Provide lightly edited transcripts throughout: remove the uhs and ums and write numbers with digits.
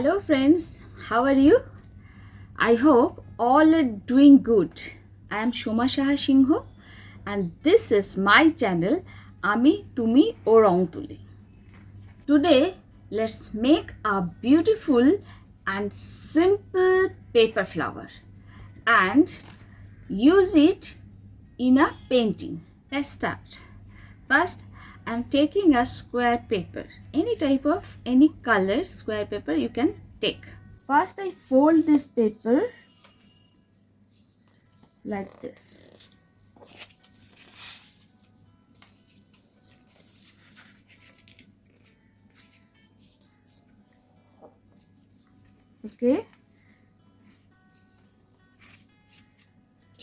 Hello friends, how are you? I hope all are doing good. I am Shoma Shaha Singh and this is my channel Ami Tumi O Rong Tuli. Today let's make a beautiful and simple paper flower and use it in a painting. Let's start. First, I'm taking a square paper. Any type of, any color square paper you can take. First, I fold this paper like this. Okay.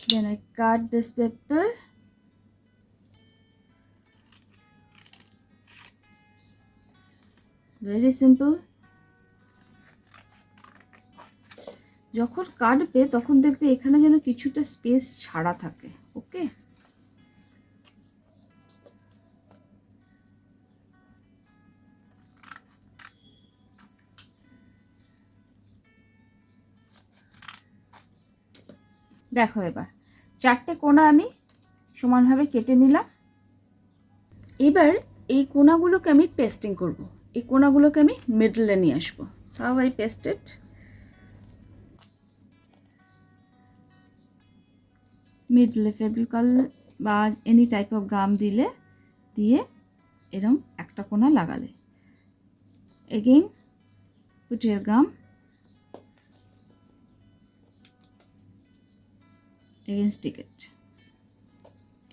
Then I cut this paper. Very simple. যখন কাটবে তখন দেখবে এখানে যেন কিছুটা space ছাড়া থাকে। ওকে, দেখো এবার চারটে কোণা আমি সমানভাবে কেটে নিলাম। এবার এই কোণাগুলোকে আমি পেস্টিং করব। এই কোণাগুলোকে আমি মিডলে নিয়ে আসবো। হাউ আই পেস্টেড, মিডলে ফেব্রিকল বা এনি টাইপ অফ গাম দিয়ে এরকম একটা কোণা লাগালে, again put your gum, again stick it.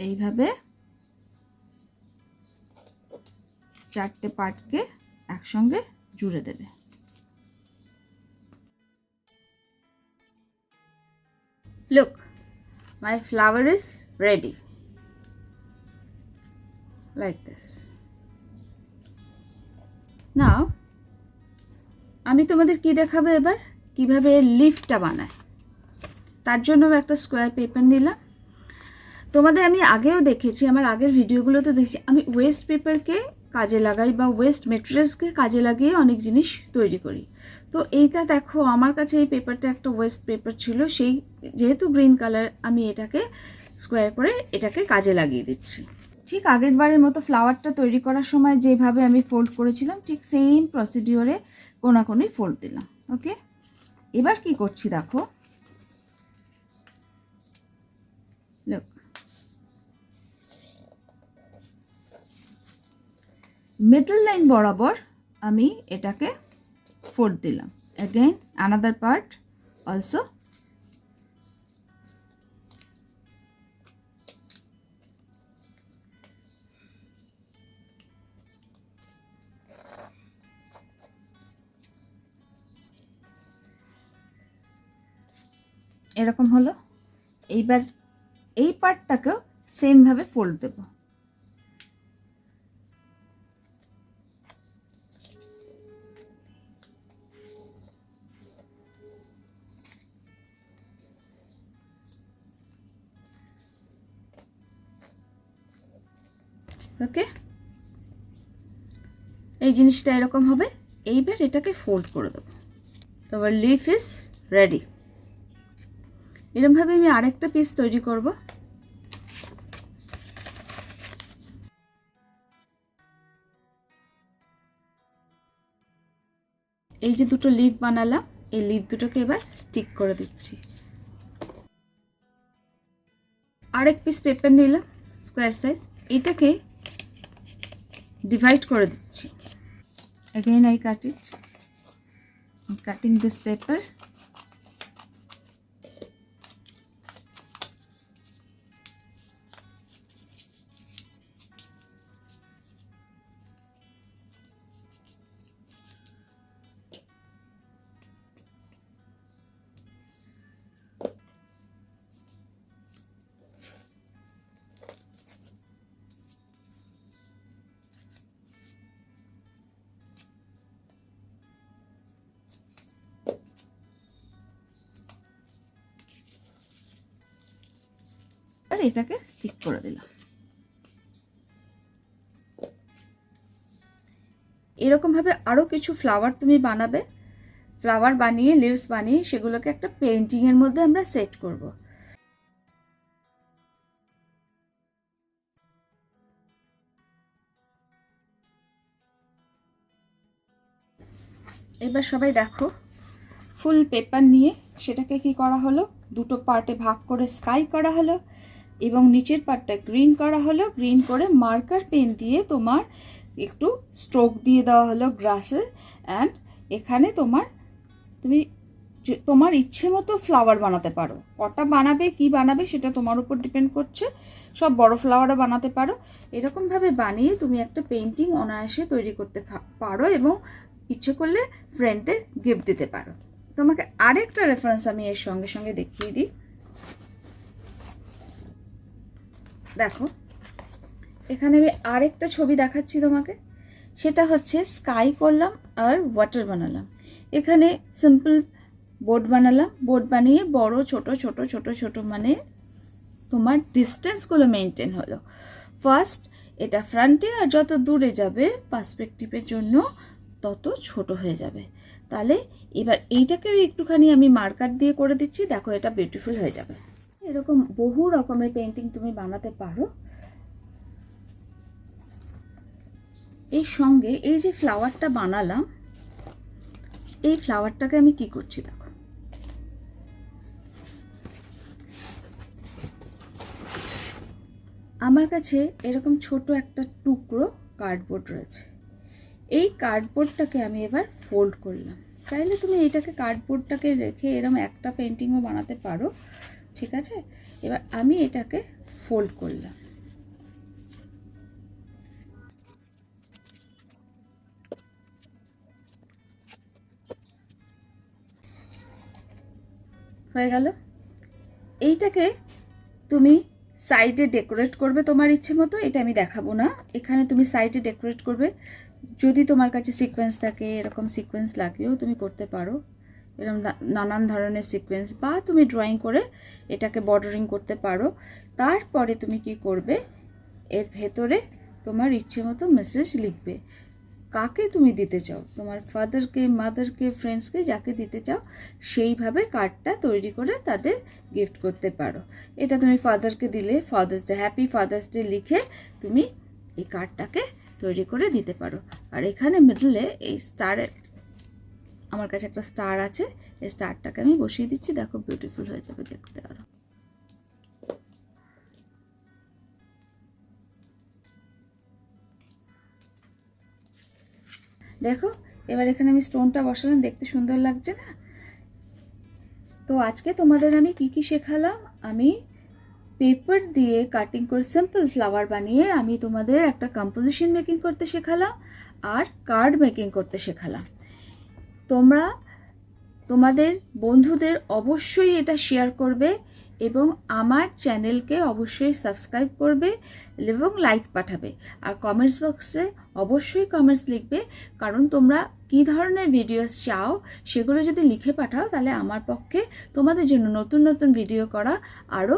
এইভাবে চারটে পার্টকে একসঙ্গে জুড়ে দেবে। Look, my flower is ready like this. Now আমি তোমাদের কি দেখাবো এবার, কিভাবে লিফটা বানায়। তার জন্য একটা স্কোয়ার পেপার নিলাম। তোমাদের আমি আগেও দেখেছি, আমার আগের ভিডিওগুলোতে দেখছি আমি ওয়েস্ট পেপারকে কাজে লাগাই বা ওয়েস্ট মেটেরিয়ালসকে কাজে লাগিয়ে অনেক জিনিস তৈরি করি। তো এইটা দেখো, আমার কাছে এই পেপারটা একটা ওয়েস্ট পেপার ছিল, সেই যেহেতু গ্রিন কালার আমি এটাকে স্কোয়ার করে এটাকে কাজে লাগিয়ে দিচ্ছি। ঠিক আগের বারের মতো ফ্লাওয়ারটা তৈরি করার সময় যেভাবে আমি ফোল্ড করেছিলাম ঠিক সেম প্রসিডিওরে কোনাকুনি ফোল্ড দিলাম। ওকে, এবার কি করছি দেখো, লুক, মিডল লাইন বরাবর আমি এটাকে ফোল্ড দিলাম। Again another part also. এরকম হলো। এইবার এই পার্টটাকেও সেমভাবে ফোল্ড দেব। ওকে, এই জিনিসটা এরকম হবে। এইবার এটাকে ফোল্ড করে দেবো। তোমার লিফ ইজ রেডি। এরকমভাবে আমি আরেকটা পিস তৈরি করব। এই যে দুটো লিফ বানালাম, এই লিফ দুটোকে এবার স্টিক করে দিচ্ছি। আরেক পিস পেপার নিলাম স্কোয়ার সাইজ, এটাকে ডিভাইড করে দিচ্ছি। Again I cut it. I'm cutting this paper. আর এটাকে স্টিক করে দিলাম। এরকম ভাবে আরো কিছু ফ্লাওয়ার তুমি বানাবে। ফ্লাওয়ার বানিয়ে, লিভস বানিয়ে সেগুলোকে একটা পেন্টিংয়ের মধ্যে আমরা সেট করব। এবার সবাই দেখো, ফুল পেপার নিয়ে সেটাকে কি করা হলো, দুটো পার্টে ভাগ করে স্কাই করা হলো এবং নিচের পার্টটা গ্রিন করা হলো। গ্রিন করে মার্কার পেন দিয়ে তোমার একটু স্ট্রোক দিয়ে দেওয়া হলো গ্রাসে। অ্যান্ড এখানে তুমি তোমার ইচ্ছে মতো ফ্লাওয়ার বানাতে পারো। কটা বানাবে, কি বানাবে সেটা তোমার উপর ডিপেন্ড করছে। সব বড় ফ্লাওয়ারও বানাতে পারো। এরকমভাবে বানিয়ে তুমি একটা পেন্টিং অনায়াসে তৈরি করতে পারো এবং ইচ্ছে করলে ফ্রেন্ডদের গিফট দিতে পারো। তোমাকে আরেকটা রেফারেন্স আমি এর সঙ্গে সঙ্গে দেখিয়ে দিই। দেখো, এখানে আমি আরেকটা ছবি দেখাচ্ছি তোমাকে। সেটা হচ্ছে স্কাই করলাম আর ওয়াটার বানালাম। এখানে সিম্পল বোর্ড বানালাম। বোর্ড বানিয়ে বড় ছোট ছোট ছোট ছোট মানে তোমার ডিস্টেন্সগুলো মেনটেন হলো। ফার্স্ট এটা ফ্রন্টে, আর যত দূরে যাবে পার্সপেক্টিভের জন্য তত ছোট হয়ে যাবে। তাহলে এবার এইটাকেও একটুখানি আমি মার্কার দিয়ে করে দিচ্ছি। দেখো, এটা বিউটিফুল হয়ে যাবে। এরকম বহু রকমের পেন্টিং তুমি বানাতে পারো। এই সঙ্গে এই যে ফ্লাওয়ারটা বানালাম, এই ফ্লাওয়ারটাকে আমি কি করছি দেখো, আমার কাছে এরকম ছোট একটা টুকরো কার্ডবোর্ড রয়েছে। এই কার্ডবোর্ডটাকে আমি এবার ফোল্ড করলাম। চাইলে তুমি এটাকে কার্ডবোর্ডটাকে রেখে এরকম একটা পেন্টিংও বানাতে পারো, ঠিক আছে। এবার আমি এটাকে ফোল্ড করলাম। হয়ে গেল। এইটাকে তুমি সাইডে ডেকোরেট করবে তোমার ইচ্ছে মতো। এটা আমি দেখাবো না। এখানে তুমি সাইডে ডেকোরেট করবে। যদি তোমার কাছে সিকোয়েন্স থাকে, এরকম সিকোয়েন্স লাগিয়েও তুমি করতে পারো, এরকম নানান ধরনের সিকোয়েন্স, বা তুমি ড্রয়িং করে এটাকে বর্ডারিং করতে পারো। তারপরে তুমি কি করবে, এর ভেতরে তোমার ইচ্ছে মতো মেসেজ লিখবে। কাকে তুমি দিতে চাও, তোমার ফাদারকে, মাদারকে, ফ্রেন্ডসকে, যাকে দিতে চাও সেইভাবে কার্ডটা তৈরি করে তাদের গিফট করতে পারো। এটা তুমি ফাদারকে দিলে father's day, happy father's day লিখে তুমি এই কার্ডটাকে তৈরি করে দিতে পারো। আর এখানে মিডলে এই স্টারের, আমার কাছে একটা স্টার আছে, এই স্টারটাকে আমি বসিয়ে দিচ্ছি। দেখো, বিউটিফুল হয়ে যাবে দেখতে আরো। দেখো, এবার এখানে আমি স্টোনটা বসালাম, দেখতে সুন্দর লাগছে না? তো আজকে তোমাদের আমি কি কি শেখালাম, আমি পেপার দিয়ে কাটিং করে সিম্পল ফ্লাওয়ার বানিয়ে আমি তোমাদের একটা কম্পোজিশন মেকিং করতে শেখালাম আর কার্ড মেকিং করতে শেখালাম। তোমরা তোমাদের বন্ধুদের অবশ্যই এটা শেয়ার করবে এবং আমার চ্যানেলকে অবশ্যই সাবস্ক্রাইব করবে এবং লাইক পাঠাবে। আর কমেন্টস বক্সে অবশ্যই কমেন্টস লিখবে, কারণ তোমরা কী ধরনের ভিডিওস চাও সেগুলো যদি লিখে পাঠাও তাহলে আমার পক্ষে তোমাদের জন্য নতুন নতুন ভিডিও করা আরও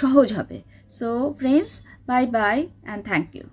সহজ হবে। So friends, bye bye and thank you.